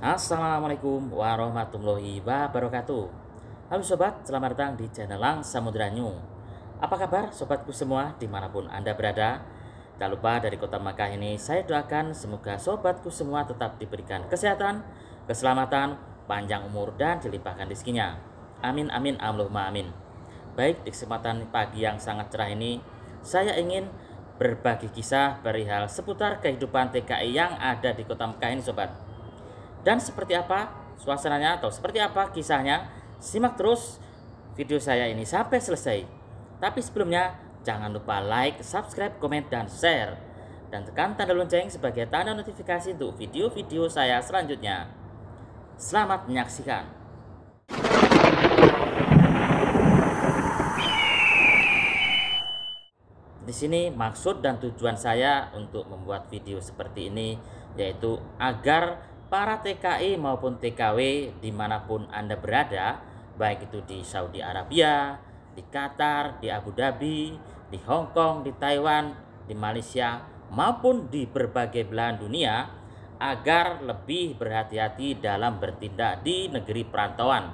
Assalamualaikum warahmatullahi wabarakatuh. Halo sobat, selamat datang di channel Lang Samudra New. Apa kabar sobatku semua dimanapun Anda berada? Tak lupa dari kota Makkah ini saya doakan semoga sobatku semua tetap diberikan kesehatan, keselamatan, panjang umur dan dilimpahkan rezekinya. Amin amin Allahumma amin. Baik, di kesempatan pagi yang sangat cerah ini saya ingin berbagi kisah perihal seputar kehidupan TKI yang ada di kota Makkah ini sobat. Dan seperti apa suasananya atau seperti apa kisahnya, simak terus video saya ini sampai selesai. Tapi sebelumnya jangan lupa like, subscribe, komen, dan share. Dan tekan tanda lonceng sebagai tanda notifikasi untuk video-video saya selanjutnya. Selamat menyaksikan. Di sini maksud dan tujuan saya untuk membuat video seperti ini yaitu agar para TKI maupun TKW dimanapun Anda berada, baik itu di Saudi Arabia, di Qatar, di Abu Dhabi, di Hong Kong, di Taiwan, di Malaysia, maupun di berbagai belahan dunia, agar lebih berhati-hati dalam bertindak di negeri perantauan.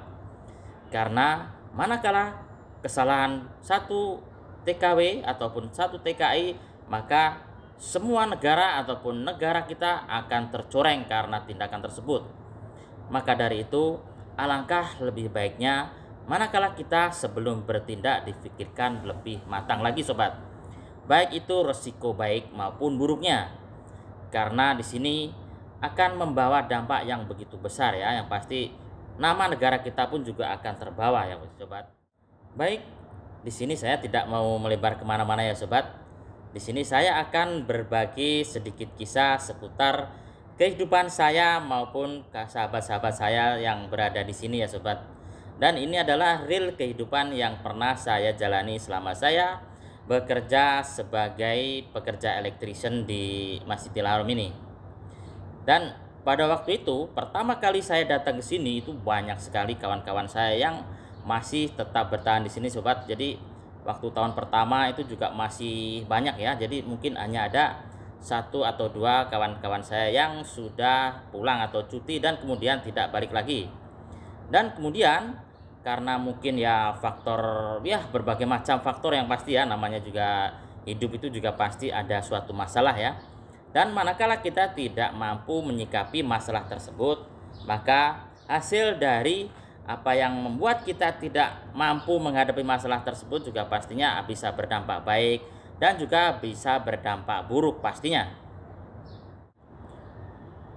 Karena manakala kesalahan satu TKW ataupun satu TKI, maka semua negara ataupun negara kita akan tercoreng karena tindakan tersebut. Maka dari itu, alangkah lebih baiknya manakala kita sebelum bertindak dipikirkan lebih matang lagi sobat. Baik itu resiko baik maupun buruknya. Karena di sini akan membawa dampak yang begitu besar ya, yang pasti nama negara kita pun juga akan terbawa ya sobat. Baik, di sini saya tidak mau melebar kemana-mana ya sobat. Di sini saya akan berbagi sedikit kisah seputar kehidupan saya maupun sahabat-sahabat saya yang berada di sini ya sobat. Dan ini adalah real kehidupan yang pernah saya jalani selama saya bekerja sebagai pekerja electrician di Masjidil Haram ini. Dan pada waktu itu pertama kali saya datang ke sini itu banyak sekali kawan-kawan saya yang masih tetap bertahan di sini sobat. Jadi waktu tahun pertama itu juga masih banyak ya, jadi mungkin hanya ada satu atau dua kawan-kawan saya yang sudah pulang atau cuti dan kemudian tidak balik lagi. Dan kemudian karena mungkin ya faktor ya berbagai macam faktor yang pasti ya, namanya juga hidup itu juga pasti ada suatu masalah ya. Dan manakala kita tidak mampu menyikapi masalah tersebut, maka hasil dari apa yang membuat kita tidak mampu menghadapi masalah tersebut juga pastinya bisa berdampak baik dan juga bisa berdampak buruk pastinya.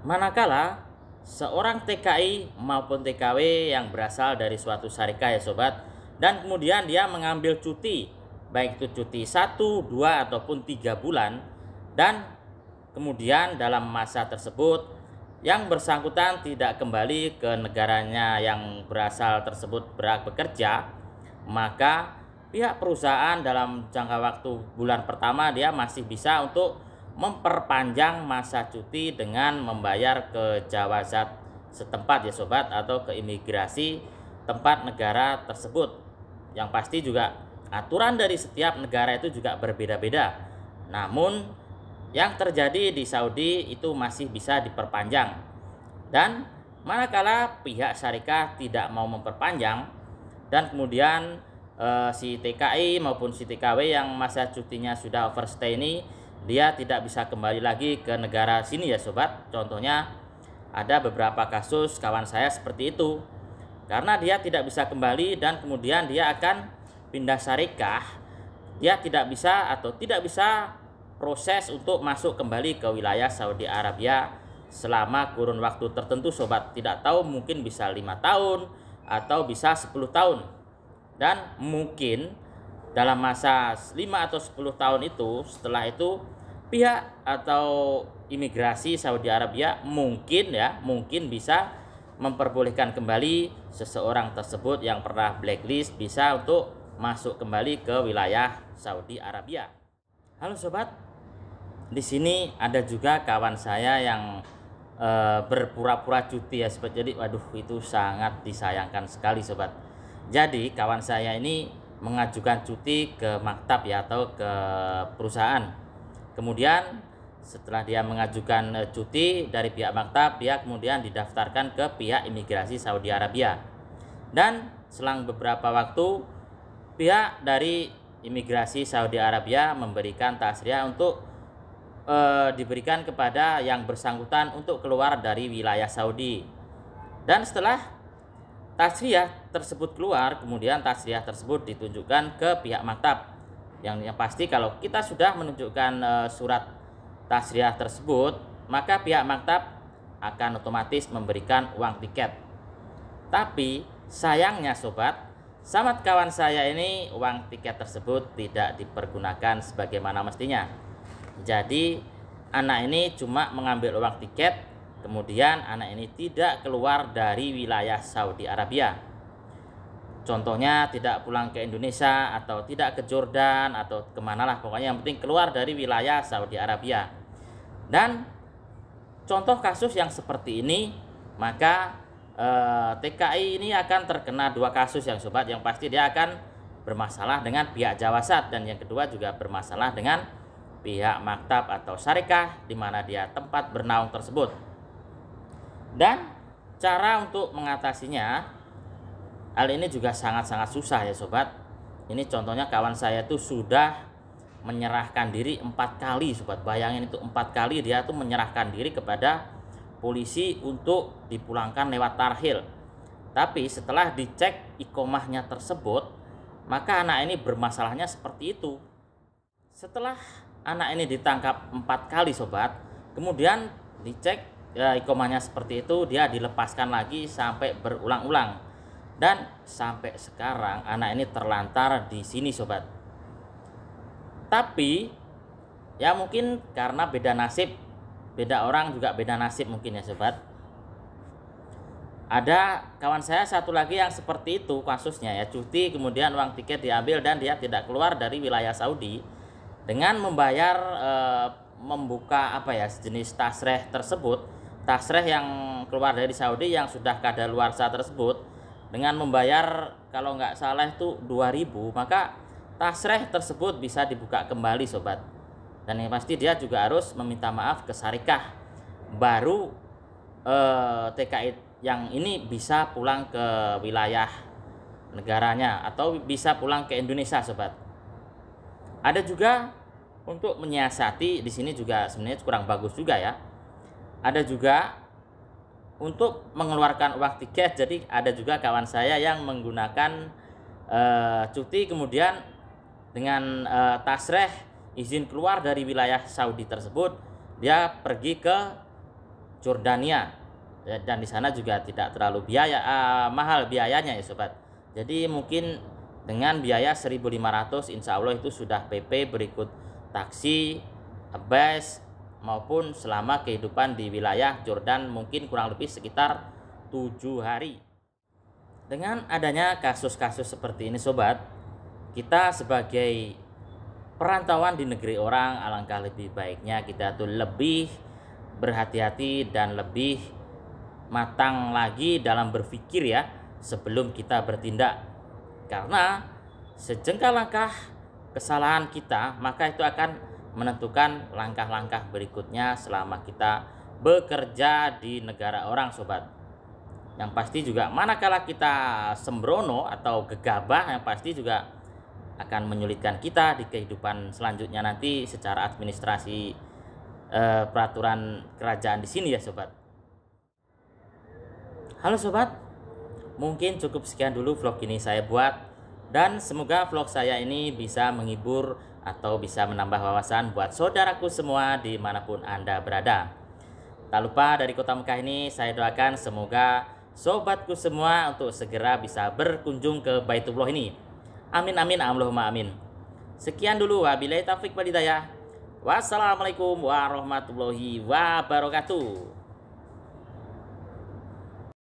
Manakala seorang TKI maupun TKW yang berasal dari suatu syarikat ya sobat, dan kemudian dia mengambil cuti, baik itu cuti 1, 2 ataupun 3 bulan, dan kemudian dalam masa tersebut yang bersangkutan tidak kembali ke negaranya yang berasal tersebut bekerja, maka pihak perusahaan dalam jangka waktu bulan pertama dia masih bisa untuk memperpanjang masa cuti dengan membayar ke jawazat setempat ya sobat, atau ke imigrasi tempat negara tersebut. Yang pasti juga aturan dari setiap negara itu juga berbeda-beda. Namun yang terjadi di Saudi itu masih bisa diperpanjang. Dan manakala pihak syarikat tidak mau memperpanjang dan kemudian si TKI maupun si TKW yang masa cutinya sudah overstay ini dia tidak bisa kembali lagi ke negara sini ya sobat. Contohnya ada beberapa kasus kawan saya seperti itu. Karena dia tidak bisa kembali dan kemudian dia akan pindah syarikat, dia tidak bisa atau tidak bisa proses untuk masuk kembali ke wilayah Saudi Arabia selama kurun waktu tertentu sobat. Tidak tahu, mungkin bisa 5 tahun atau bisa 10 tahun. Dan mungkin dalam masa 5 atau 10 tahun itu, setelah itu pihak atau imigrasi Saudi Arabia mungkin bisa memperbolehkan kembali seseorang tersebut yang pernah blacklist bisa untuk masuk kembali ke wilayah Saudi Arabia. Halo sobat, di sini ada juga kawan saya yang berpura-pura cuti ya sobat. Jadi waduh, itu sangat disayangkan sekali sobat. Jadi kawan saya ini mengajukan cuti ke maktab ya atau ke perusahaan. Kemudian Setelah dia mengajukan cuti dari pihak maktab, dia kemudian didaftarkan ke pihak imigrasi Saudi Arabia. Dan selang beberapa waktu, pihak dari imigrasi Saudi Arabia memberikan tasriah untuk diberikan kepada yang bersangkutan untuk keluar dari wilayah Saudi. Dan setelah tasriah tersebut keluar, kemudian tasriah tersebut ditunjukkan ke pihak maktab. Yang pasti kalau kita sudah menunjukkan surat tasriah tersebut, maka pihak maktab akan otomatis memberikan uang tiket. Tapi sayangnya sobat, sama kawan saya ini uang tiket tersebut tidak dipergunakan sebagaimana mestinya. Jadi anak ini cuma mengambil uang tiket, kemudian anak ini tidak keluar dari wilayah Saudi Arabia. Contohnya tidak pulang ke Indonesia, atau tidak ke Jordan, atau kemanalah, pokoknya yang penting keluar dari wilayah Saudi Arabia. Dan contoh kasus yang seperti ini, maka TKI ini akan terkena dua kasus yang sobat. Yang pasti dia akan bermasalah dengan pihak jawasat, dan yang kedua juga bermasalah dengan pihak maktab atau syarikah di mana dia tempat bernaung tersebut. Dan cara untuk mengatasinya, hal ini juga sangat-sangat susah ya sobat. Ini contohnya kawan saya itu sudah menyerahkan diri 4 kali sobat. Bayangin itu 4 kali dia tuh menyerahkan diri kepada polisi untuk dipulangkan lewat tarhil. Tapi setelah dicek ikomahnya tersebut, maka anak ini bermasalahnya seperti itu. Setelah anak ini ditangkap 4 kali sobat, kemudian dicek ikomahnya seperti itu, dia dilepaskan lagi sampai berulang-ulang. Dan sampai sekarang anak ini terlantar di sini sobat. Tapi ya mungkin karena beda nasib, beda orang juga beda nasib mungkin ya sobat. Ada kawan saya satu lagi yang seperti itu kasusnya ya, cuti kemudian uang tiket diambil dan dia tidak keluar dari wilayah Saudi dengan membayar membuka sejenis tasreh tersebut, tasreh yang keluar dari Saudi yang sudah kadaluarsa tersebut, dengan membayar kalau nggak salah itu 2.000, maka tasreh tersebut bisa dibuka kembali sobat. Dan yang pasti dia juga harus meminta maaf ke syarikah, baru TKI yang ini bisa pulang ke wilayah negaranya atau bisa pulang ke Indonesia sobat. Ada juga untuk menyiasati di sini juga sebenarnya kurang bagus juga ya. Ada juga untuk mengeluarkan uang tiket. Jadi ada juga kawan saya yang menggunakan cuti kemudian dengan tasreh izin keluar dari wilayah Saudi tersebut, dia pergi ke Jordania dan di sana juga tidak terlalu mahal biayanya ya sobat. Jadi mungkin dengan biaya 1.500 insya Allah itu sudah PP berikut taksi, bus, maupun selama kehidupan di wilayah Jordan mungkin kurang lebih sekitar 7 hari. Dengan adanya kasus-kasus seperti ini sobat, kita sebagai perantauan di negeri orang, alangkah lebih baiknya kita tuh lebih berhati-hati dan lebih matang lagi dalam berpikir ya sebelum kita bertindak. Karena sejengkal langkah kesalahan kita, maka itu akan menentukan langkah-langkah berikutnya selama kita bekerja di negara orang sobat. Yang pasti juga manakala kita sembrono atau gegabah, yang pasti juga akan menyulitkan kita di kehidupan selanjutnya nanti secara administrasi peraturan kerajaan di sini ya sobat. Halo sobat, mungkin cukup sekian dulu vlog ini saya buat, dan semoga vlog saya ini bisa menghibur atau bisa menambah wawasan buat saudaraku semua dimanapun Anda berada. Tak lupa dari kota Mekah ini saya doakan semoga sobatku semua untuk segera bisa berkunjung ke Baitullah ini. Amin amin Allahumma amin. Sekian dulu, wabillahi taufik wal hidayah. Wassalamualaikum warahmatullahi wabarakatuh.